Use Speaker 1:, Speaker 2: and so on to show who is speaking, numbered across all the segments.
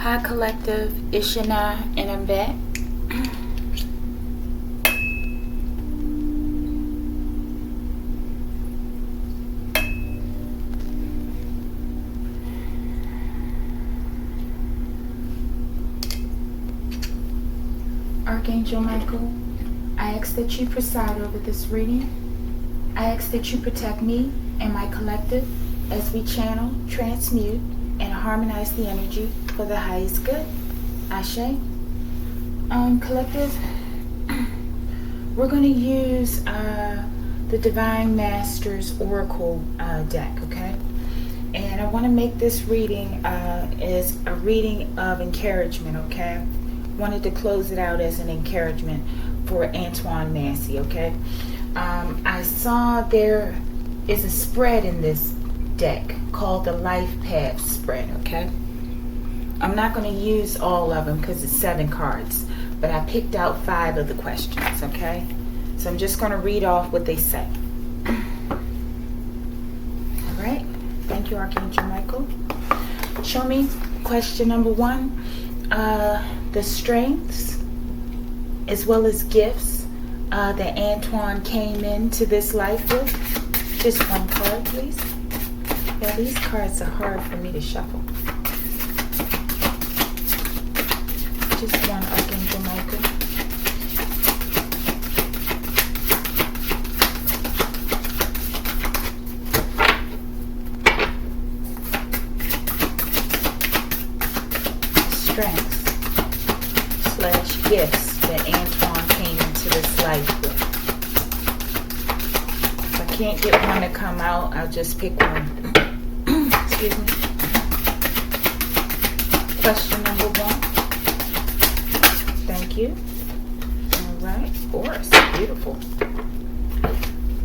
Speaker 1: Hi Collective, Ishana, and I'm back. Archangel Michael, I ask that you preside over this reading. I ask that you protect me and my collective as we channel, transmute, and harmonize the energy for the highest good. Ashe. Collective, we're going to use the Divine Masters Oracle deck, okay? And I want to make this reading as a reading of encouragement, okay? Wanted to close it out as an encouragement for Antoine Massey, okay? I saw there is a spread in this deck called the Life Path spread, okay? I'm not going to use all of them because it's 7 cards, but I picked out 5 of the questions, okay? So I'm just going to read off what they say. All right. Thank you, Archangel Michael. Show me question number 1. The strengths as well as gifts that Antoine came into this life with. Just 1 card, please. Yeah, these cards are hard for me to shuffle. Just 1, Archangel Michael. Strengths / gifts that Antoine came into this life with. If I can't get one to come out, I'll just pick one. Excuse me. Question number 1. Thank you. All right. Horse. Beautiful.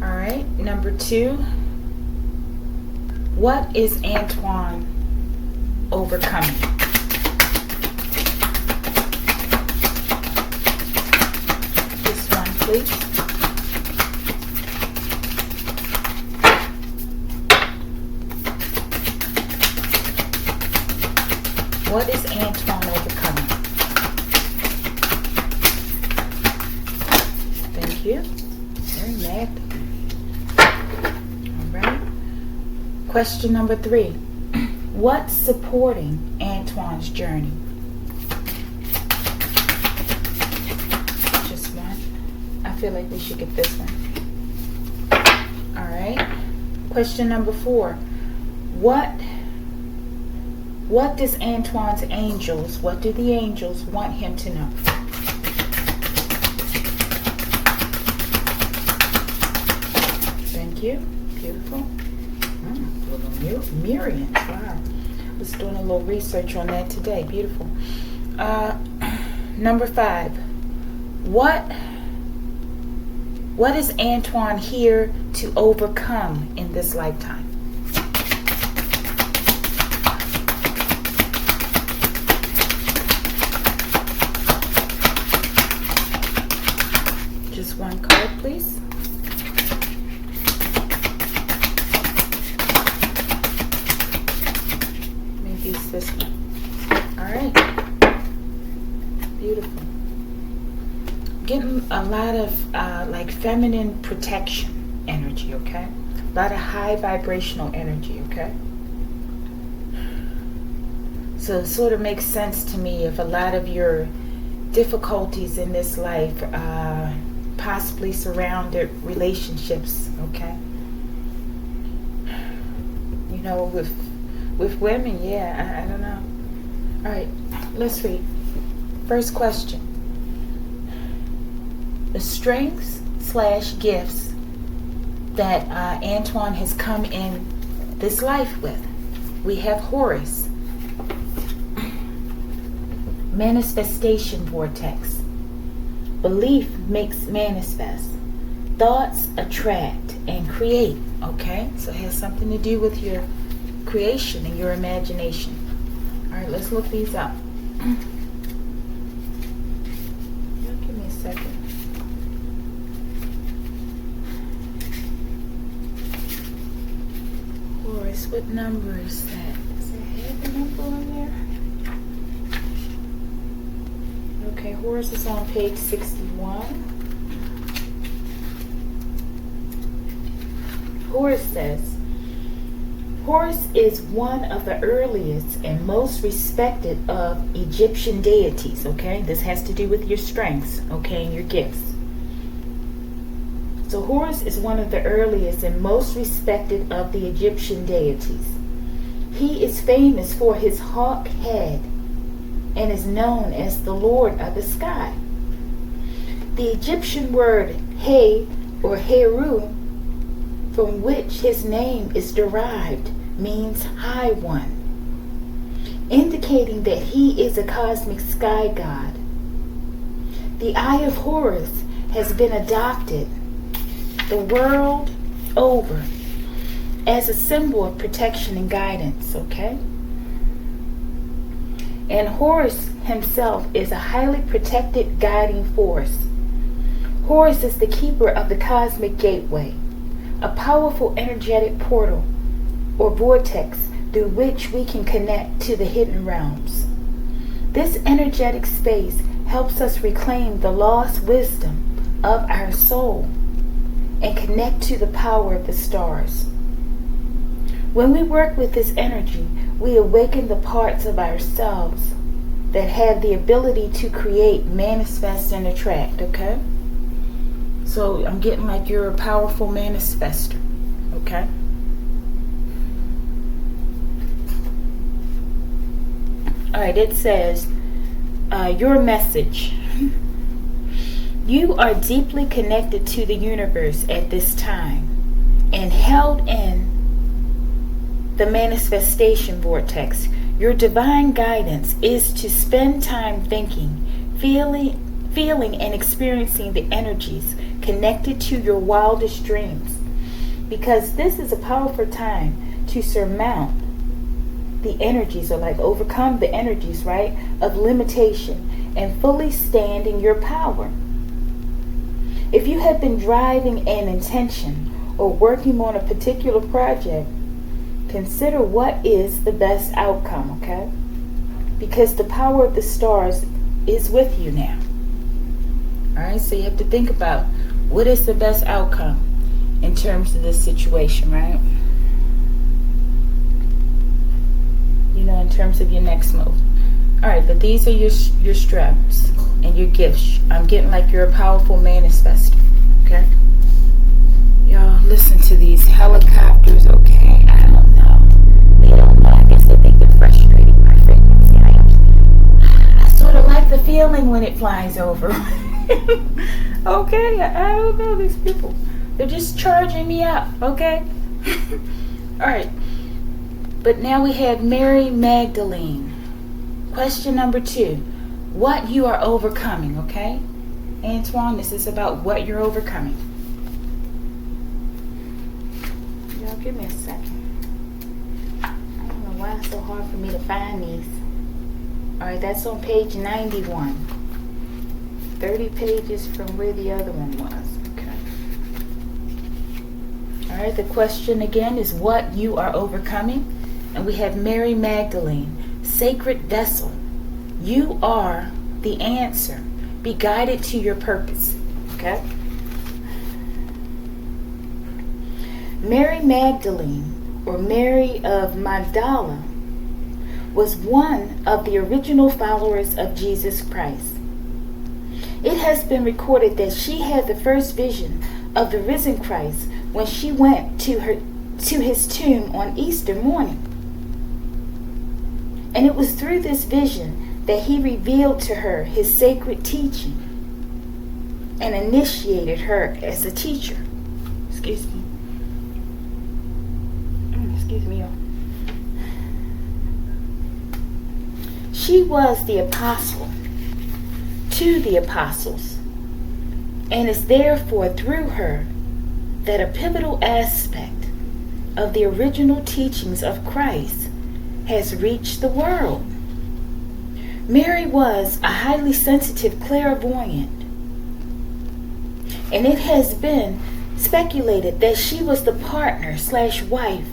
Speaker 1: All right. Number 2. What is Antoine overcoming? This one, please. What is Antoine overcoming? Thank you. Very mad. All right. Question number 3. What's supporting Antoine's journey? Just 1. I feel like we should get this one. All right. Question number 4. What does Antoine's angels, what do the angels want him to know? Thank you. Beautiful. Little Miriam. Wow. I was doing a little research on that today. Beautiful. Number 5. What is Antoine here to overcome in this lifetime? Just 1 card, please. Maybe it's this one. All right. Beautiful. Getting a lot of like feminine protection energy, okay? A lot of high vibrational energy, okay? So it sort of makes sense to me if a lot of your difficulties in this life possibly surrounded relationships, okay? You know, with women, yeah, I don't know. All right, let's read. First question. The strengths / gifts that Antoine has come in this life with. We have Horus. Manifestation vortex. Belief makes manifest. Thoughts attract and create. Okay, so it has something to do with your creation and your imagination. All right, let's look these up. Give me a second. Horus, what number is that? Does it have the number on there? Horus is on page 61. Horus says, Horus is one of the earliest and most respected of Egyptian deities, okay? This has to do with your strengths, okay, and your gifts. So Horus is one of the earliest and most respected of the Egyptian deities. He is famous for his hawk head and is known as the Lord of the Sky. The Egyptian word He or Heru, from which his name is derived, means high one, indicating that he is a cosmic sky god. The Eye of Horus has been adopted the world over as a symbol of protection and guidance, okay? And Horus himself is a highly protected guiding force. Horus is the keeper of the cosmic gateway, a powerful energetic portal or vortex through which we can connect to the hidden realms. This energetic space helps us reclaim the lost wisdom of our soul and connect to the power of the stars. When we work with this energy, we awaken the parts of ourselves that have the ability to create, manifest, and attract, okay? So I'm getting like you're a powerful manifester, okay? All right, it says, your message. You are deeply connected to the universe at this time and held in the manifestation vortex. Your divine guidance is to spend time thinking, feeling and experiencing the energies connected to your wildest dreams, because this is a powerful time to surmount the energies, or like overcome the energies, right, of limitation and fully stand in your power. If you have been driving an intention or working on a particular project, consider what is the best outcome, okay? Because the power of the stars is with you now. All right, so you have to think about what is the best outcome in terms of this situation, right? You know, in terms of your next move. All right, but these are your strengths and your gifts. I'm getting like you're a powerful manifester, okay? Y'all listen to these helicopters, okay? I don't know. They don't know. I guess they think they're frustrating my frequency. I sort of like the feeling when it flies over. Okay, I don't know these people. They're just charging me up, okay? All right. But now we have Mary Magdalene. Question number 2. What you are overcoming, okay? Antoine, this is about what you're overcoming. Y'all give me a second. I don't know why it's so hard for me to find these. Alright, that's on page 91. 30 pages from where the other one was. Okay. Alright, the question again is what you are overcoming. And we have Mary Magdalene, sacred vessel. You are the answer. Be guided to your purpose. Okay? Mary Magdalene, or Mary of Magdala, was one of the original followers of Jesus Christ. It has been recorded that she had the first vision of the risen Christ when she went to his tomb on Easter morning. And it was through this vision that he revealed to her his sacred teaching and initiated her as a teacher. Excuse me. She was the apostle to the apostles, and is therefore through her that a pivotal aspect of the original teachings of Christ has reached the world. Mary was a highly sensitive clairvoyant, and it has been speculated that she was the partner / wife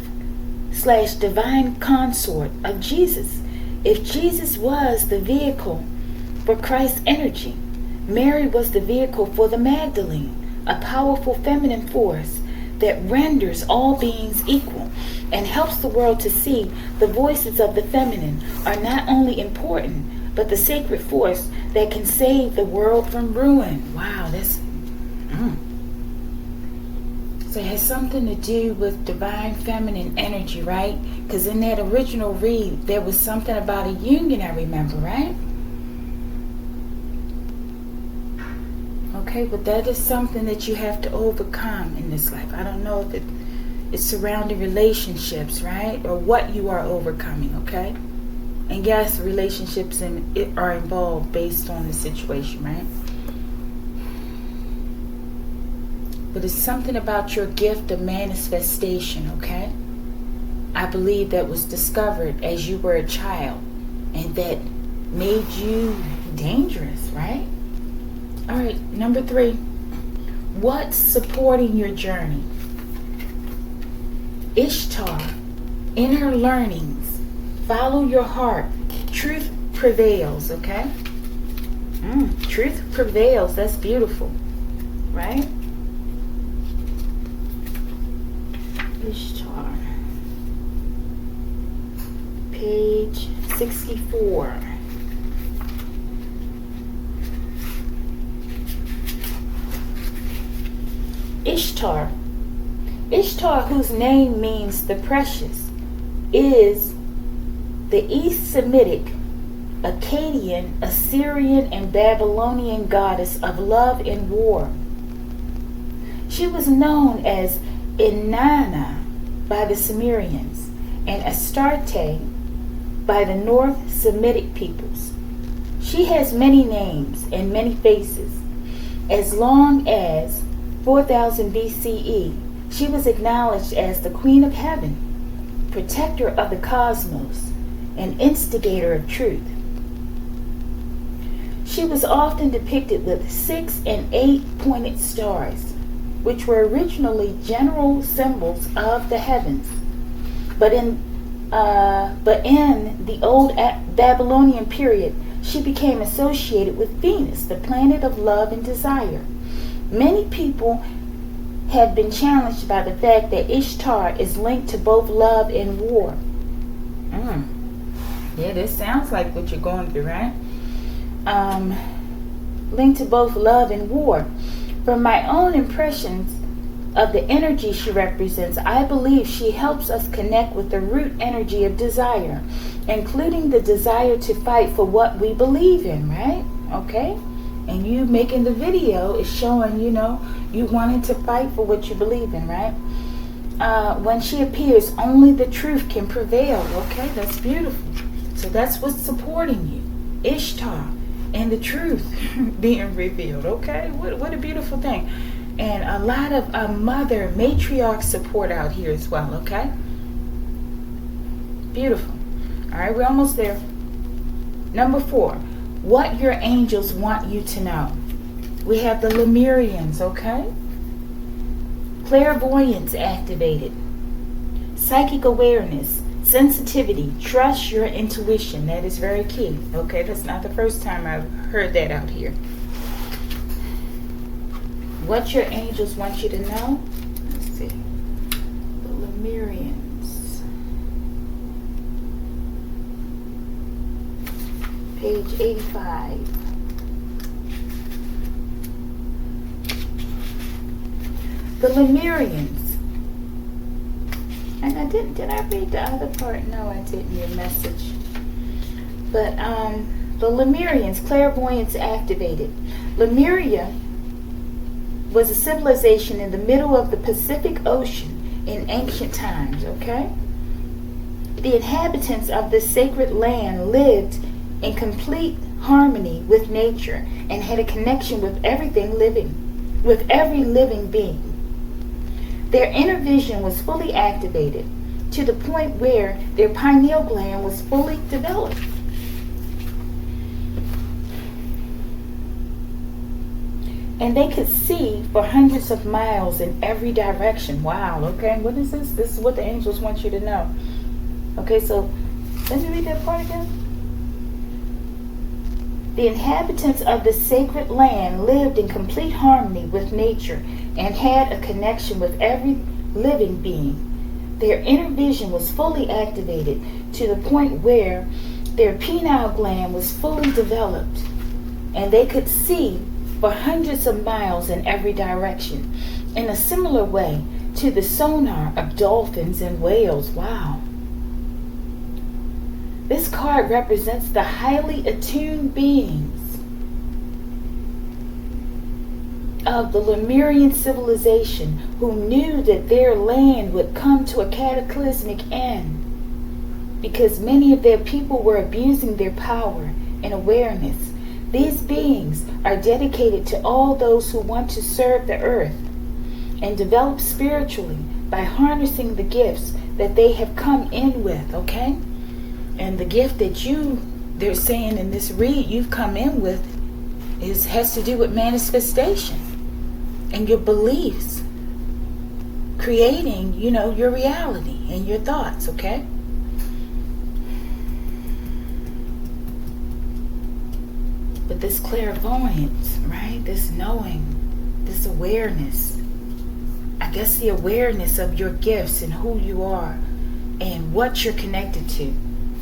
Speaker 1: / divine consort of Jesus, if Jesus was the vehicle for Christ's energy. Mary was the vehicle for the Magdalene, a powerful feminine force that renders all beings equal and helps the world to see the voices of the feminine are not only important, but the sacred force that can save the world from ruin. Wow, that's... So it has something to do with divine feminine energy, right? Because in that original read, there was something about a union, I remember, right? Okay, but that is something that you have to overcome in this life. I don't know if it's surrounding relationships, right? Or what you are overcoming, okay? And yes, relationships are involved based on the situation, right? But it's something about your gift of manifestation, okay? I believe that was discovered as you were a child and that made you dangerous, right? All right, number 3. What's supporting your journey? Ishtar, inner learnings, follow your heart, truth prevails, okay? Truth prevails, that's beautiful, right? Ishtar, page 64. Ishtar, whose name means the precious, is the East Semitic, Akkadian, Assyrian, and Babylonian goddess of love and war. She was known as Inanna by the Sumerians and Astarte by the North Semitic peoples. She has many names and many faces. As long as 4000 BCE, she was acknowledged as the Queen of Heaven, protector of the cosmos, and instigator of truth. She was often depicted with 6 and 8 pointed stars, which were originally general symbols of the heavens. But in the old Babylonian period, she became associated with Venus, the planet of love and desire. Many people have been challenged by the fact that Ishtar is linked to both love and war. Yeah, this sounds like what you're going through, right? Linked to both love and war. From my own impressions of the energy she represents, I believe she helps us connect with the root energy of desire, including the desire to fight for what we believe in, right? Okay? And you making the video is showing, you wanting to fight for what you believe in, right? When she appears, only the truth can prevail. Okay, that's beautiful. So that's what's supporting you. Ishtar and the truth being revealed. Okay, what a beautiful thing. And a lot of mother matriarch support out here as well. Okay, beautiful. All right, we're almost there. Number 4. What your angels want you to know. We have the Lemurians, okay? Clairvoyance activated. Psychic awareness, sensitivity, trust your intuition. That is very key, okay? That's not the first time I've heard that out here. What your angels want you to know. Let's see. The Lemurians. Page 85. The Lemurians. And did I read the other part? No, I didn't. Your message. But the Lemurians, clairvoyance activated. Lemuria was a civilization in the middle of the Pacific Ocean in ancient times, okay? The inhabitants of this sacred land lived in complete harmony with nature and had a connection with every living being. Their inner vision was fully activated to the point where their pineal gland was fully developed. And they could see for hundreds of miles in every direction. Wow, okay, what is this? This is what the angels want you to know. Okay, so let me read that part again. The inhabitants of the sacred land lived in complete harmony with nature and had a connection with every living being. Their inner vision was fully activated to the point where their pineal gland was fully developed, and they could see for hundreds of miles in every direction, in a similar way to the sonar of dolphins and whales. Wow. This card represents the highly attuned beings of the Lemurian civilization who knew that their land would come to a cataclysmic end because many of their people were abusing their power and awareness. These beings are dedicated to all those who want to serve the earth and develop spiritually by harnessing the gifts that they have come in with, okay? And the gift that they're saying in this read, you've come in with has to do with manifestation and your beliefs, creating, your reality and your thoughts, okay? But this clairvoyance, right? This knowing, this awareness, I guess the awareness of your gifts and who you are and what you're connected to.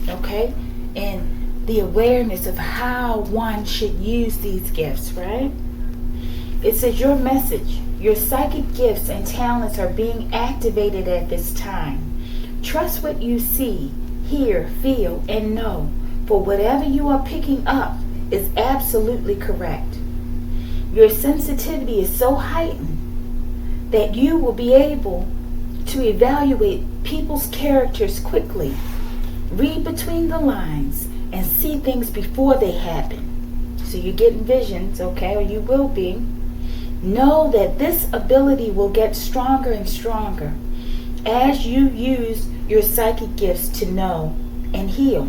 Speaker 1: Okay? And the awareness of how one should use these gifts, right? It says your message, your psychic gifts and talents are being activated at this time. Trust what you see, hear, feel, and know, for whatever you are picking up is absolutely correct. Your sensitivity is so heightened that you will be able to evaluate people's characters quickly. Read between the lines and see things before they happen. So you're getting visions, okay, or you will be. Know that this ability will get stronger and stronger as you use your psychic gifts to know and heal.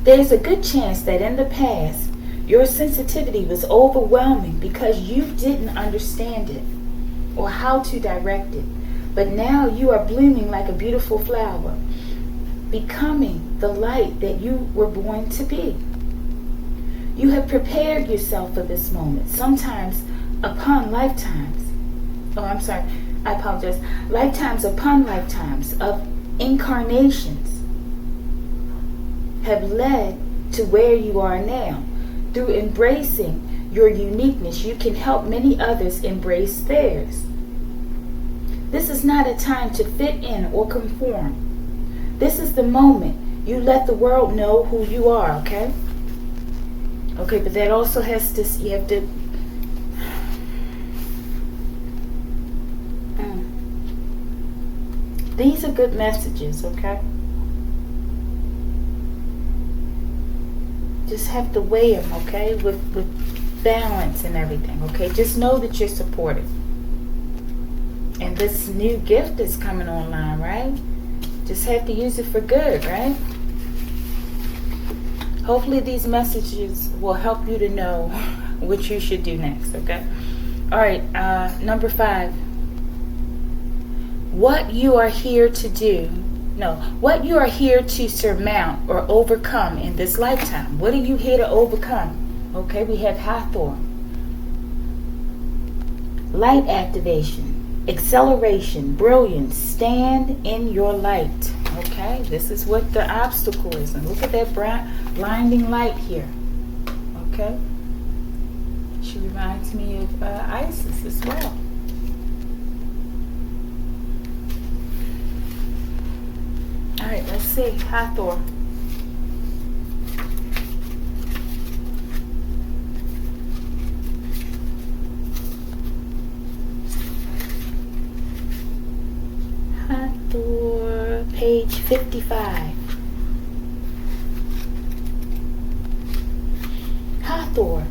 Speaker 1: There's a good chance that in the past, your sensitivity was overwhelming because you didn't understand it or how to direct it. But now you are blooming like a beautiful flower, becoming the light that you were born to be. You have prepared yourself for this moment, sometimes upon lifetimes. Lifetimes upon lifetimes of incarnations have led to where you are now. Through embracing your uniqueness, you can help many others embrace theirs. This is not a time to fit in or conform. This is the moment you let the world know who you are, okay? Okay, but that also has to, you have to, these are good messages, okay? Just have to weigh them, okay? With balance and everything, okay? Just know that you're supported. And this new gift is coming online, right? Just have to use it for good, right? Hopefully these messages will help you to know what you should do next, okay? All right, number 5. What you are here to surmount or overcome in this lifetime. What are you here to overcome? Okay, we have Hathor. Light activation, acceleration, brilliance. Stand in your light. Okay, this is what the obstacle is. And look at that blinding light here. Okay, she reminds me of Isis as well. All right, let's see. Hathor. Hathor, page 55. Hathor,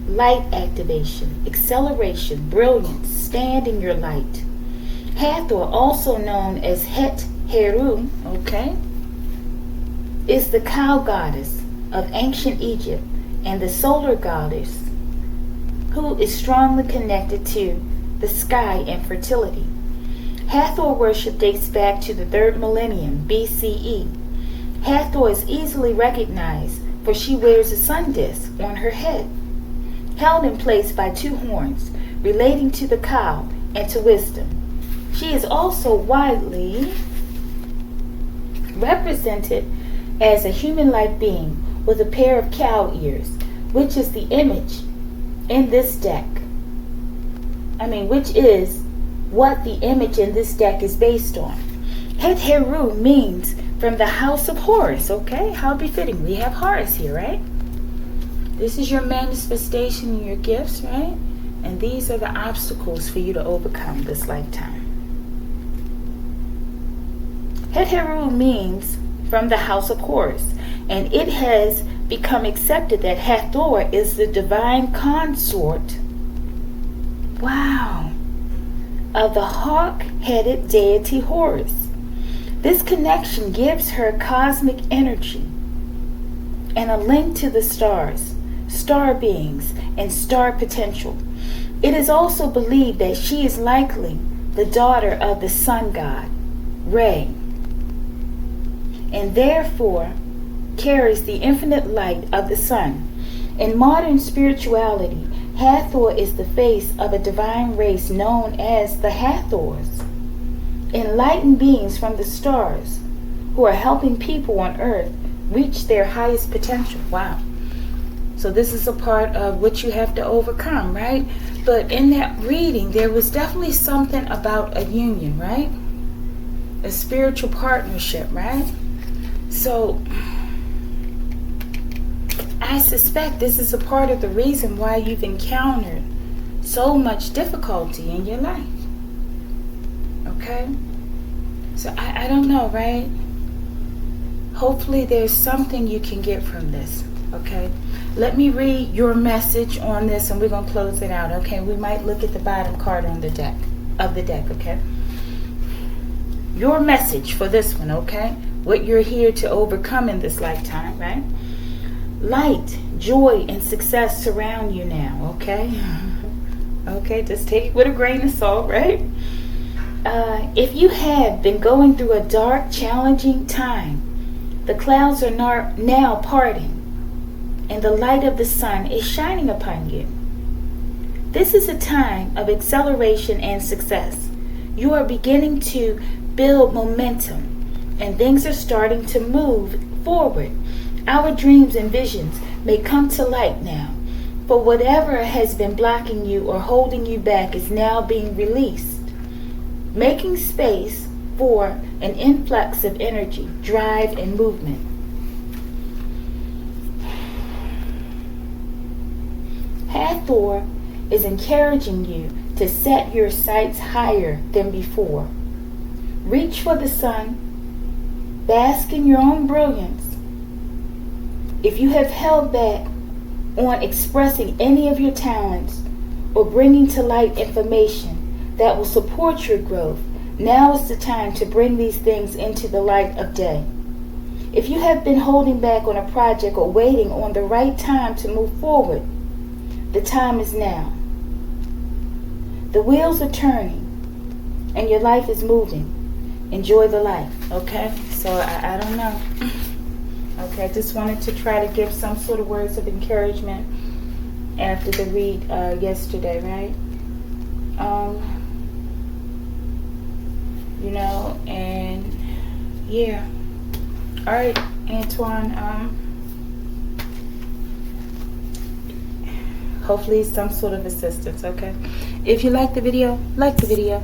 Speaker 1: light activation, acceleration, brilliance, stand in your light. Hathor, also known as Het Heru, okay, is the cow goddess of ancient Egypt and the solar goddess who is strongly connected to the sky and fertility. Hathor worship dates back to the 3rd millennium BCE. Hathor is easily recognized for she wears a sun disk on her head, held in place by 2 horns, relating to the cow and to wisdom. She is also widely represented as a human-like being with a pair of cow ears, which is the image in this deck. Which is what the image in this deck is based on. Het Heru means from the house of Horus, okay? How befitting. We have Horus here, right? This is your manifestation and your gifts, right? And these are the obstacles for you to overcome this lifetime. Het Heru means from the house of Horus, and it has become accepted that Hathor is the divine consort, wow, of the hawk-headed deity Horus. This connection gives her cosmic energy and a link to the stars, star beings, and star potential. It is also believed that she is likely the daughter of the sun god, Re, and therefore carries the infinite light of the sun. In modern spirituality, Hathor is the face of a divine race known as the Hathors, enlightened beings from the stars who are helping people on earth reach their highest potential. Wow. So this is a part of what you have to overcome, right? But in that reading, there was definitely something about a union, right? A spiritual partnership, right? So I suspect this is a part of the reason why you've encountered so much difficulty in your life. Okay? So I don't know, right? Hopefully there's something you can get from this. Okay? Let me read your message on this and we're going to close it out. Okay? We might look at the bottom card on the deck, okay? Your message for this one, okay? What you're here to overcome in this lifetime, right? Light, joy, and success surround you now, okay? Okay, just take it with a grain of salt, right? If you have been going through a dark, challenging time, the clouds are now parting, and the light of the sun is shining upon you. This is a time of acceleration and success. You are beginning to build momentum, and things are starting to move forward. Our dreams and visions may come to light now, for whatever has been blocking you or holding you back is now being released, making space for an influx of energy, drive, and movement. Hathor is encouraging you to set your sights higher than before. Reach for the sun, bask in your own brilliance. If you have held back on expressing any of your talents or bringing to light information that will support your growth, now is the time to bring these things into the light of day. If you have been holding back on a project or waiting on the right time to move forward, the time is now. The wheels are turning and your life is moving. Enjoy the life, okay? So I don't know. Okay, I just wanted to try to give some sort of words of encouragement after the read yesterday, right? And yeah. All right, Antoine. Hopefully some sort of assistance, okay? If you like the video, like the video.